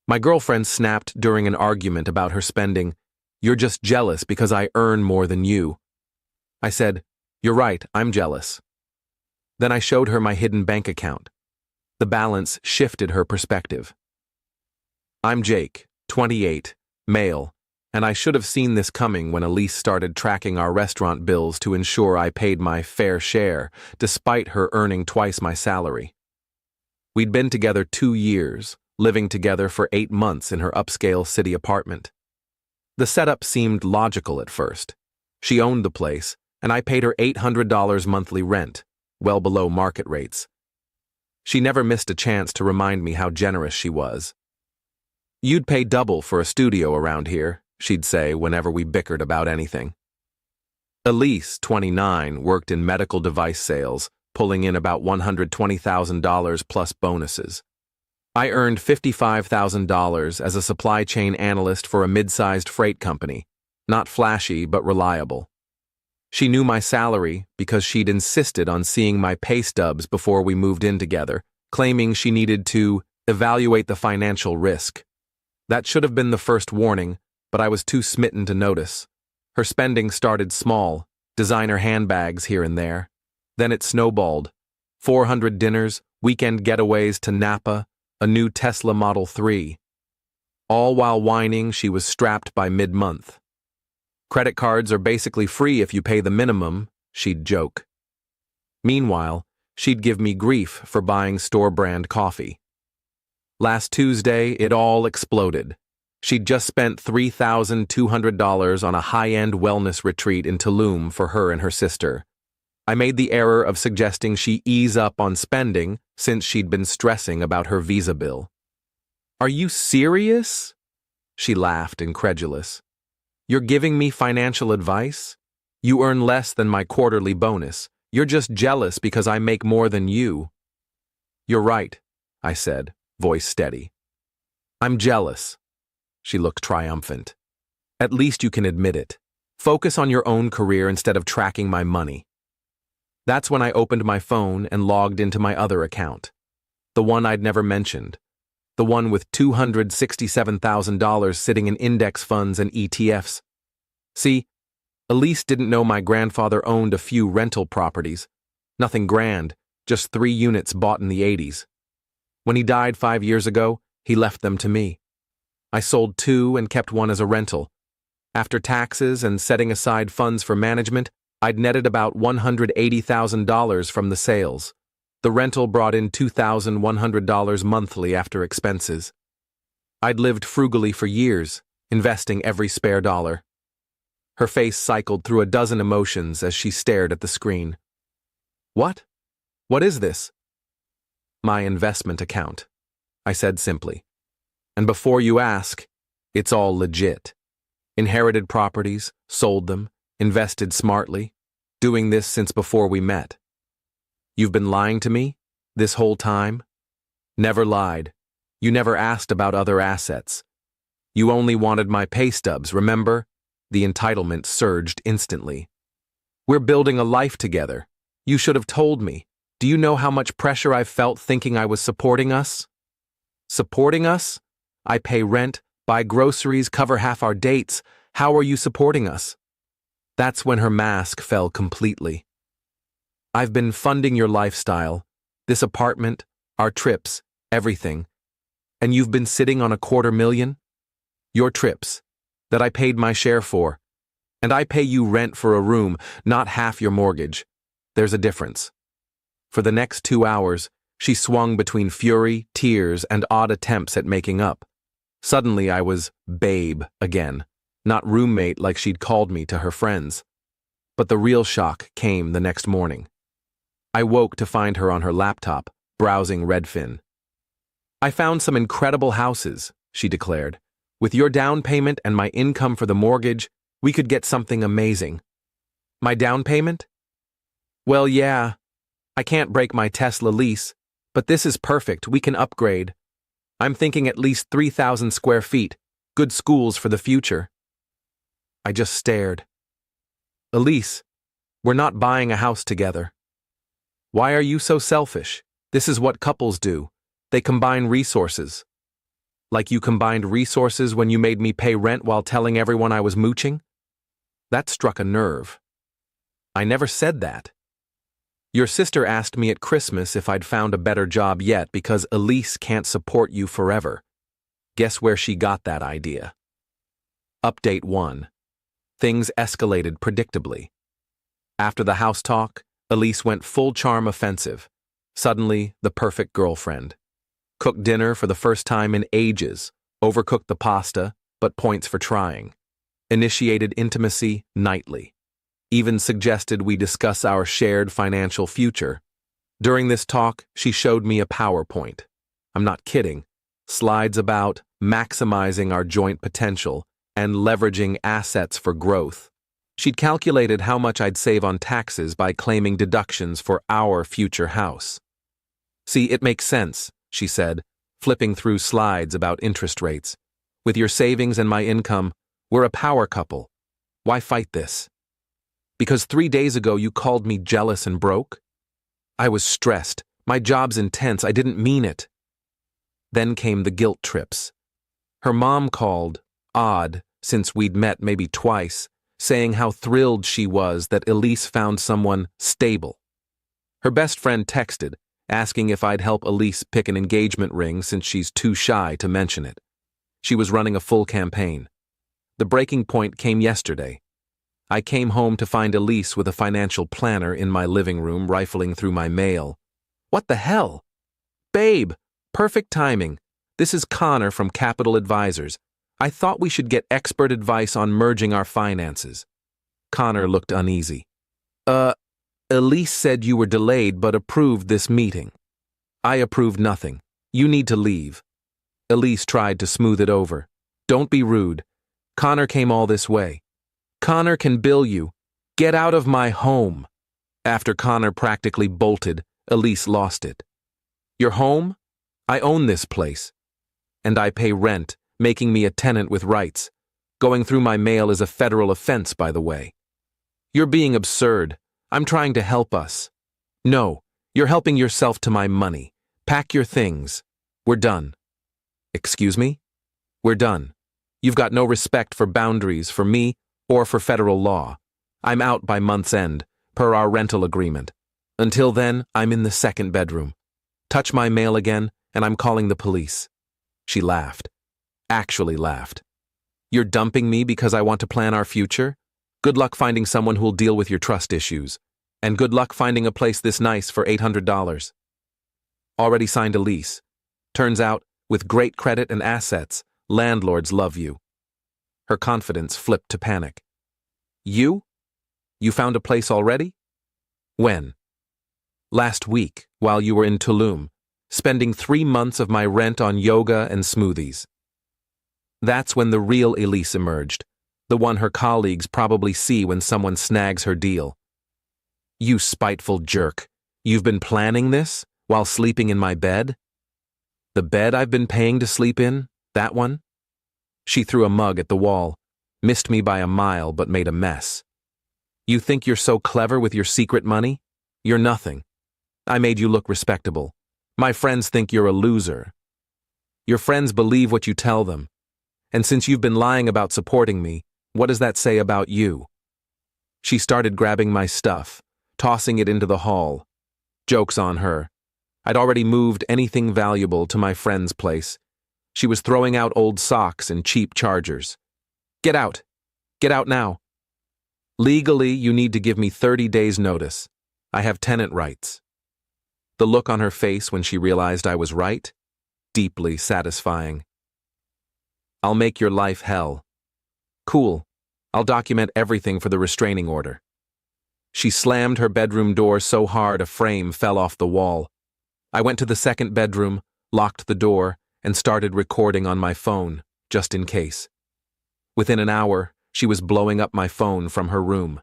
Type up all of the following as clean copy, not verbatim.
My girlfriend snapped during an argument about her spending, "You're just jealous because I earn more than you." I said, "You're right, I'm jealous." Then I showed her my hidden bank account. The balance shifted her perspective. I'm Jake, 28, male, and I should have seen this coming when Elise started tracking our restaurant bills to ensure I paid my fair share, despite her earning twice my salary. We'd been together 2 years, living together for 8 months in her upscale city apartment. The setup seemed logical at first. She owned the place, and I paid her $800 monthly rent, well below market rates. She never missed a chance to remind me how generous she was. "You'd pay double for a studio around here," she'd say whenever we bickered about anything. Elise, 29, worked in medical device sales, pulling in about $120,000 plus bonuses. I earned $55,000 as a supply chain analyst for a mid-sized freight company, not flashy but reliable. She knew my salary because she'd insisted on seeing my pay stubs before we moved in together, claiming she needed to evaluate the financial risk. That should have been the first warning, but I was too smitten to notice. Her spending started small, designer handbags here and there. Then it snowballed. 400 dinners, weekend getaways to Napa, a new Tesla Model 3. All while whining she was strapped by mid-month. "Credit cards are basically free if you pay the minimum," she'd joke. Meanwhile, she'd give me grief for buying store-brand coffee. Last Tuesday, it all exploded. She'd just spent $3,200 on a high-end wellness retreat in Tulum for her and her sister. I made the error of suggesting she ease up on spending since she'd been stressing about her visa bill. "Are you serious?" She laughed, incredulous. "You're giving me financial advice? You earn less than my quarterly bonus. You're just jealous because I make more than you." "You're right," I said, voice steady. "I'm jealous." She looked triumphant. "At least you can admit it. Focus on your own career instead of tracking my money." That's when I opened my phone and logged into my other account. The one I'd never mentioned. The one with $267,000 sitting in index funds and ETFs. See, Elise didn't know my grandfather owned a few rental properties. Nothing grand, just 3 units bought in the 80s. When he died 5 years ago, he left them to me. I sold 2 and kept 1 as a rental. After taxes and setting aside funds for management, I'd netted about $180,000 from the sales. The rental brought in $2,100 monthly after expenses. I'd lived frugally for years, investing every spare dollar. Her face cycled through a dozen emotions as she stared at the screen. "What? What is this?" "My investment account," I said simply. "And before you ask, it's all legit. Inherited properties, sold them, invested smartly, doing this since before we met." "You've been lying to me this whole time?" "Never lied. You never asked about other assets. You only wanted my pay stubs, remember?" The entitlement surged instantly. "We're building a life together. You should have told me. Do you know how much pressure I've felt thinking I was supporting us?" "Supporting us? I pay rent, buy groceries, cover half our dates. How are you supporting us?" That's when her mask fell completely. "I've been funding your lifestyle, this apartment, our trips, everything. And you've been sitting on $250,000? Your trips, that I paid my share for. And I pay you rent for a room, not half your mortgage. There's a difference." For the next 2 hours, she swung between fury, tears, and odd attempts at making up. Suddenly I was babe again, not roommate like she'd called me to her friends. But the real shock came the next morning. I woke to find her on her laptop, browsing Redfin. "I found some incredible houses," she declared. "With your down payment and my income for the mortgage, we could get something amazing." "My down payment?" "Well, yeah. I can't break my Tesla lease, but this is perfect. We can upgrade. I'm thinking at least 3,000 square feet. Good schools for the future." I just stared. "Elise, we're not buying a house together." "Why are you so selfish? This is what couples do. They combine resources." Like you combined resources when you made me pay rent while telling everyone I was mooching? That struck a nerve. I never said that. Your sister asked me at Christmas if I'd found a better job yet because Elise can't support you forever. Guess where she got that idea? Update 1. Things escalated predictably. After the house talk, Elise went full charm offensive. Suddenly, the perfect girlfriend. Cooked dinner for the first time in ages, overcooked the pasta, but points for trying. Initiated intimacy nightly. Even suggested we discuss our shared financial future. During this talk, she showed me a PowerPoint. I'm not kidding. Slides about maximizing our joint potential and leveraging assets for growth. She'd calculated how much I'd save on taxes by claiming deductions for our future house. See, it makes sense, she said, flipping through slides about interest rates. With your savings and my income, we're a power couple. Why fight this? Because 3 days ago you called me jealous and broke? I was stressed. My job's intense. I didn't mean it. Then came the guilt trips. Her mom called, odd, since we'd met maybe twice, saying how thrilled she was that Elise found someone stable. Her best friend texted, asking if I'd help Elise pick an engagement ring since she's too shy to mention it. She was running a full campaign. The breaking point came yesterday. I came home to find Elise with a financial planner in my living room rifling through my mail. What the hell? Babe, perfect timing. This is Connor from Capital Advisors. I thought we should get expert advice on merging our finances. Connor looked uneasy. Elise said you were delayed but approved this meeting. I approved nothing. You need to leave. Elise tried to smooth it over. Don't be rude. Connor came all this way. Connor can bill you. Get out of my home. After Connor practically bolted, Elise lost it. Your home? I own this place. And I pay rent, making me a tenant with rights. Going through my mail is a federal offense, by the way. You're being absurd. I'm trying to help us. No, you're helping yourself to my money. Pack your things. We're done. Excuse me? We're done. You've got no respect for boundaries for me or for federal law. I'm out by month's end, per our rental agreement. Until then, I'm in the second bedroom. Touch my mail again, and I'm calling the police. She laughed. Actually laughed. You're dumping me because I want to plan our future? Good luck finding someone who'll deal with your trust issues. And good luck finding a place this nice for $800. Already signed a lease. Turns out, with great credit and assets, landlords love you. Her confidence flipped to panic. You? You found a place already? When? Last week, while you were in Tulum, spending 3 months of my rent on yoga and smoothies. That's when the real Elise emerged, the one her colleagues probably see when someone snags her deal. You spiteful jerk. You've been planning this while sleeping in my bed? The bed I've been paying to sleep in? That one? She threw a mug at the wall, missed me by a mile but made a mess. You think you're so clever with your secret money? You're nothing. I made you look respectable. My friends think you're a loser. Your friends believe what you tell them. And since you've been lying about supporting me, what does that say about you? She started grabbing my stuff, tossing it into the hall. Joke's on her. I'd already moved anything valuable to my friend's place. She was throwing out old socks and cheap chargers. Get out. Get out now. Legally, you need to give me 30 days' notice. I have tenant rights. The look on her face when she realized I was right? Deeply satisfying. I'll make your life hell. Cool. I'll document everything for the restraining order. She slammed her bedroom door so hard a frame fell off the wall. I went to the second bedroom, locked the door, and started recording on my phone, just in case. Within an hour, she was blowing up my phone from her room.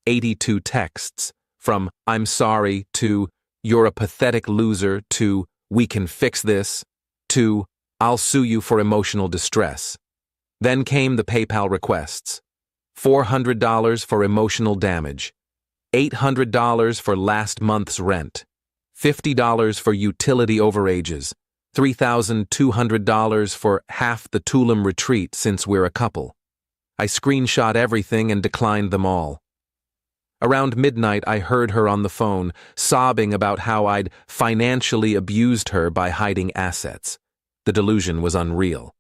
82 texts, from "I'm sorry" to "You're a pathetic loser" to "We can fix this" to "I'll sue you for emotional distress." Then came the PayPal requests. $400 for emotional damage, $800 for last month's rent, $50 for utility overages, $3,200 for half the Tulum retreat since we're a couple. I screenshot everything and declined them all. Around midnight, I heard her on the phone, sobbing about how I'd financially abused her by hiding assets. The delusion was unreal.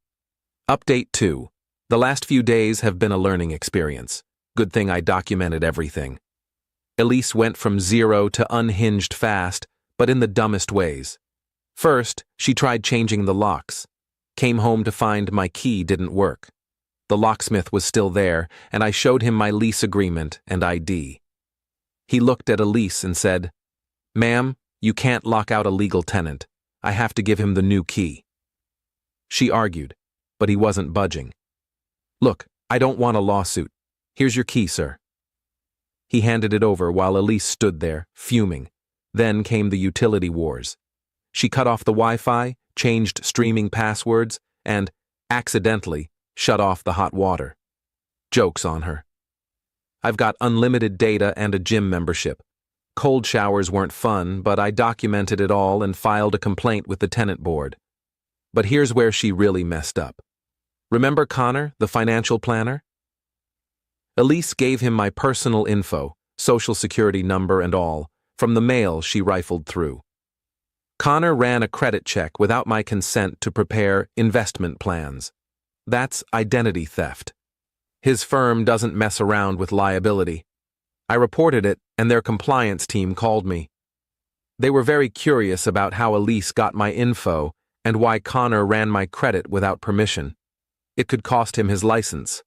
Update 2. The last few days have been a learning experience. Good thing I documented everything. Elise went from zero to unhinged fast, but in the dumbest ways. First, she tried changing the locks. Came home to find my key didn't work. The locksmith was still there, and I showed him my lease agreement and ID. He looked at Elise and said, "Ma'am, you can't lock out a legal tenant. I have to give him the new key." She argued, but he wasn't budging. "Look, I don't want a lawsuit. Here's your key, sir." He handed it over while Elise stood there, fuming. Then came the utility wars. She cut off the Wi-Fi, changed streaming passwords, and, accidentally, shut off the hot water. Joke's on her. I've got unlimited data and a gym membership. Cold showers weren't fun, but I documented it all and filed a complaint with the tenant board. But here's where she really messed up. Remember Connor, the financial planner? Elise gave him my personal info, social security number and all, from the mail she rifled through. Connor ran a credit check without my consent to prepare investment plans. That's identity theft. His firm doesn't mess around with liability. I reported it, and their compliance team called me. They were very curious about how Elise got my info and why Connor ran my credit without permission. It could cost him his license.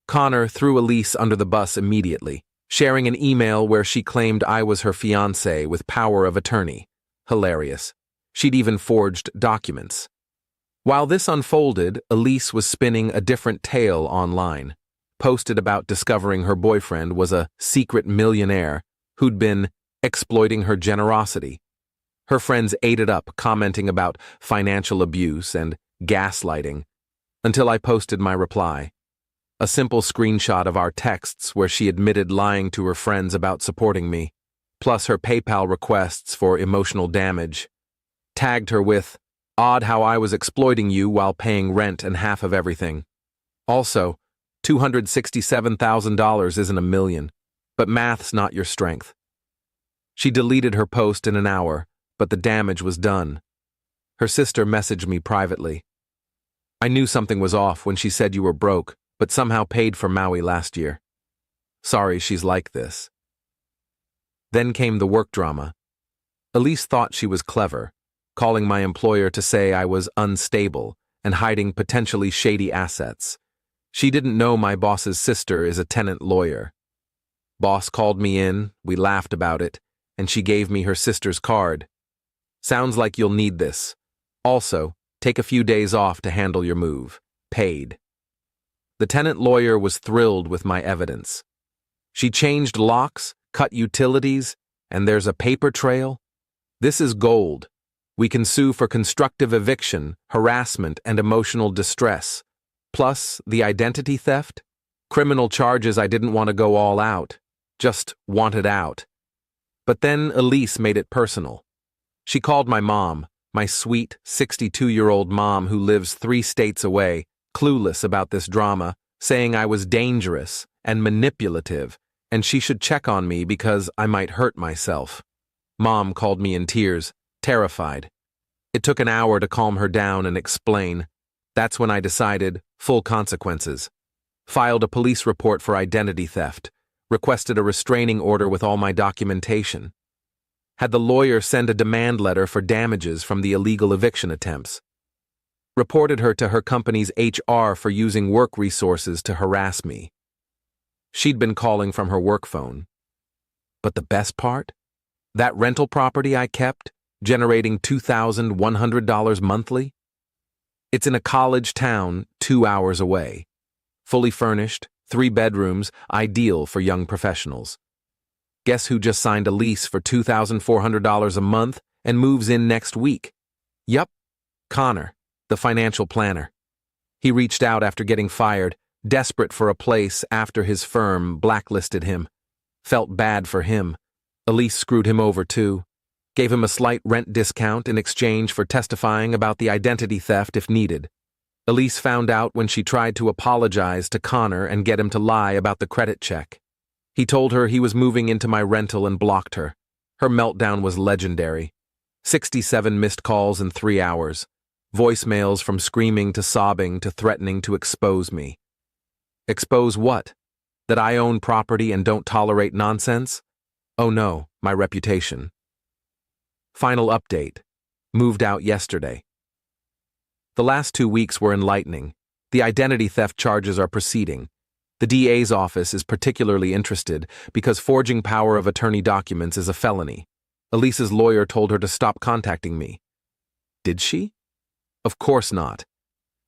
Connor threw Elise under the bus immediately, sharing an email where she claimed I was her fiancé with power of attorney. Hilarious. She'd even forged documents. While this unfolded, Elise was spinning a different tale online, posted about discovering her boyfriend was a secret millionaire who'd been exploiting her generosity. Her friends ate it up, commenting about financial abuse and gaslighting, until I posted my reply. A simple screenshot of our texts where she admitted lying to her friends about supporting me, plus her PayPal requests for emotional damage. Tagged her with, "Odd how I was exploiting you while paying rent and half of everything." Also, $267,000 isn't $1 million, but math's not your strength. She deleted her post in an hour, but the damage was done. Her sister messaged me privately. "I knew something was off when she said you were broke, but somehow paid for Maui last year. Sorry she's like this." Then came the work drama. Elise thought she was clever, calling my employer to say I was unstable and hiding potentially shady assets. She didn't know my boss's sister is a tenant lawyer. Boss called me in, we laughed about it, and she gave me her sister's card. "Sounds like you'll need this. Also, take a few days off to handle your move. Paid." The tenant lawyer was thrilled with my evidence. She changed locks, cut utilities, and there's a paper trail. This is gold. We can sue for constructive eviction, harassment, and emotional distress. Plus, the identity theft, criminal charges I didn't want to go all out, just wanted out. But then Elise made it personal. She called my mom, my sweet 62-year-old mom who lives 3 states away, clueless about this drama, saying I was dangerous and manipulative, and she should check on me because I might hurt myself. Mom called me in tears, terrified. It took an hour to calm her down and explain. That's when I decided, full consequences. Filed a police report for identity theft, requested a restraining order with all my documentation. Had the lawyer send a demand letter for damages from the illegal eviction attempts. Reported her to her company's HR for using work resources to harass me. She'd been calling from her work phone. But the best part? That rental property I kept, generating $2,100 monthly? It's in a college town 2 hours away. Fully furnished, 3 bedrooms, ideal for young professionals. Guess who just signed a lease for $2,400 a month and moves in next week? Yup, Connor, the financial planner. He reached out after getting fired, desperate for a place after his firm blacklisted him. Felt bad for him. Elise screwed him over too. Gave him a slight rent discount in exchange for testifying about the identity theft if needed. Elise found out when she tried to apologize to Connor and get him to lie about the credit check. He told her he was moving into my rental and blocked her. Her meltdown was legendary. 67 missed calls in 3 hours. Voicemails from screaming to sobbing to threatening to expose me. Expose what? That I own property and don't tolerate nonsense? Oh no, my reputation. Final update. Moved out yesterday. The last 2 weeks were enlightening. The identity theft charges are proceeding. The DA's office is particularly interested because forging power of attorney documents is a felony. Elise's lawyer told her to stop contacting me. Did she? Of course not.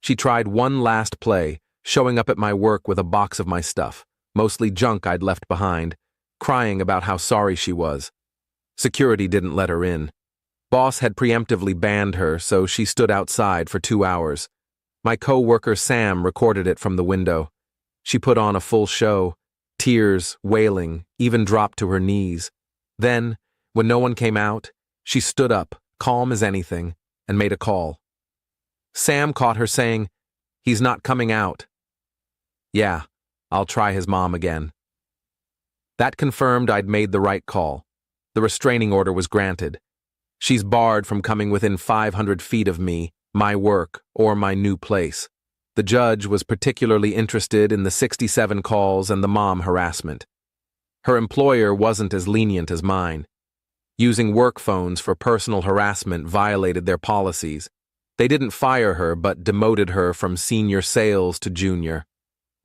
She tried one last play, showing up at my work with a box of my stuff, mostly junk I'd left behind, crying about how sorry she was. Security didn't let her in. Boss had preemptively banned her, so she stood outside for 2 hours. My co-worker Sam recorded it from the window. She put on a full show, tears, wailing, even dropped to her knees. Then, when no one came out, she stood up, calm as anything, and made a call. Sam caught her saying, "He's not coming out." "Yeah, I'll try his mom again." That confirmed I'd made the right call. The restraining order was granted. She's barred from coming within 500 feet of me, my work, or my new place. The judge was particularly interested in the 67 calls and the mom harassment. Her employer wasn't as lenient as mine. Using work phones for personal harassment violated their policies. They didn't fire her but demoted her from senior sales to junior.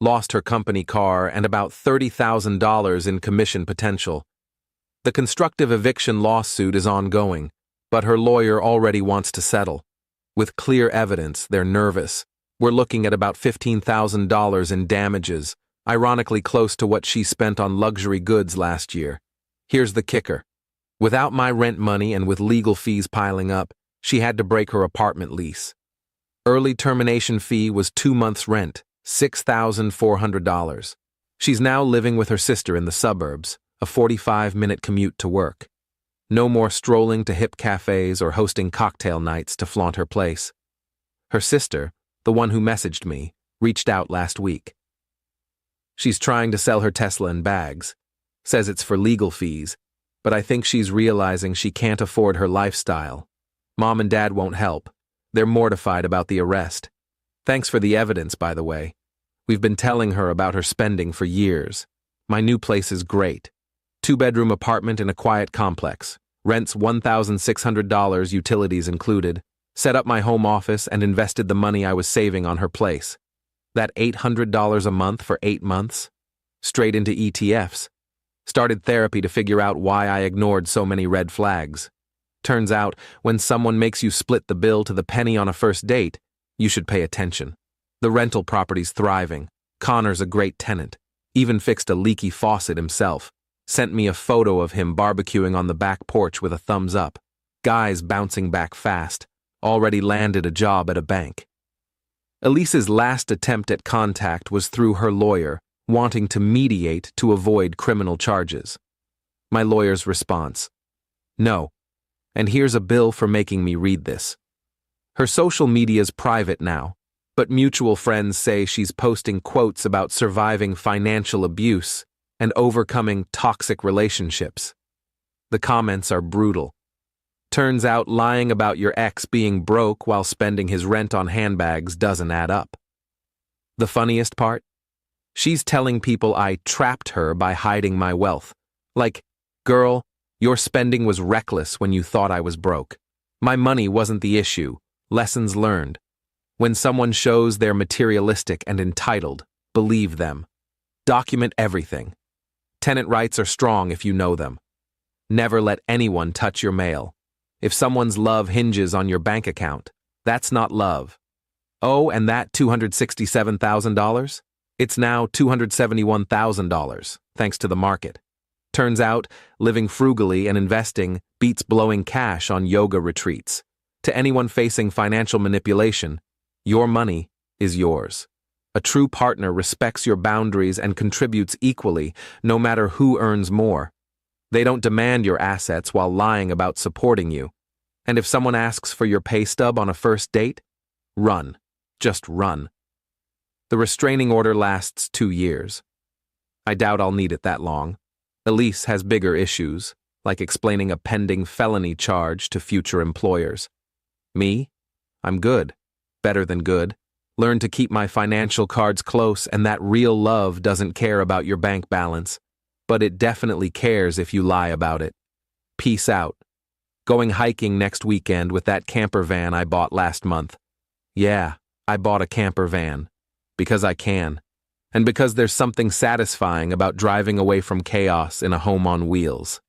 Lost her company car and about $30,000 in commission potential. The constructive eviction lawsuit is ongoing, but her lawyer already wants to settle. With clear evidence, they're nervous. We're looking at about $15,000 in damages, ironically close to what she spent on luxury goods last year. Here's the kicker. Without my rent money and with legal fees piling up, she had to break her apartment lease. Early termination fee was 2 months' rent, $6,400. She's now living with her sister in the suburbs, a 45-minute commute to work. No more strolling to hip cafes or hosting cocktail nights to flaunt her place. Her sister, the one who messaged me, reached out last week. She's trying to sell her Tesla in bags. Says it's for legal fees, but I think she's realizing she can't afford her lifestyle. Mom and Dad won't help. They're mortified about the arrest. Thanks for the evidence, by the way. We've been telling her about her spending for years. My new place is great. 2-bedroom apartment in a quiet complex. Rents $1,600, utilities included. Set up my home office and invested the money I was saving on her place. That $800 a month for 8 months? Straight into ETFs. Started therapy to figure out why I ignored so many red flags. Turns out, when someone makes you split the bill to the penny on a first date, you should pay attention. The rental property's thriving. Connor's a great tenant. Even fixed a leaky faucet himself. Sent me a photo of him barbecuing on the back porch with a thumbs up. Guy's bouncing back fast. Already landed a job at a bank. Elise's last attempt at contact was through her lawyer, wanting to mediate to avoid criminal charges. My lawyer's response: "No. And here's a bill for making me read this." Her social media's private now, but mutual friends say she's posting quotes about surviving financial abuse and overcoming toxic relationships. The comments are brutal. Turns out lying about your ex being broke while spending his rent on handbags doesn't add up. The funniest part? She's telling people I trapped her by hiding my wealth. Like, girl, your spending was reckless when you thought I was broke. My money wasn't the issue. Lessons learned. When someone shows they're materialistic and entitled, believe them. Document everything. Tenant rights are strong if you know them. Never let anyone touch your mail. If someone's love hinges on your bank account, that's not love. Oh, and that $267,000? It's now $271,000, thanks to the market. Turns out, living frugally and investing beats blowing cash on yoga retreats. To anyone facing financial manipulation, your money is yours. A true partner respects your boundaries and contributes equally, no matter who earns more. They don't demand your assets while lying about supporting you. And if someone asks for your pay stub on a first date, run. Just run. The restraining order lasts 2 years. I doubt I'll need it that long. Elise has bigger issues, like explaining a pending felony charge to future employers. Me? I'm good. Better than good. Learn to keep my financial cards close, and that real love doesn't care about your bank balance. But it definitely cares if you lie about it. Peace out. Going hiking next weekend with that camper van I bought last month. Yeah, I bought a camper van. Because I can. And because there's something satisfying about driving away from chaos in a home on wheels.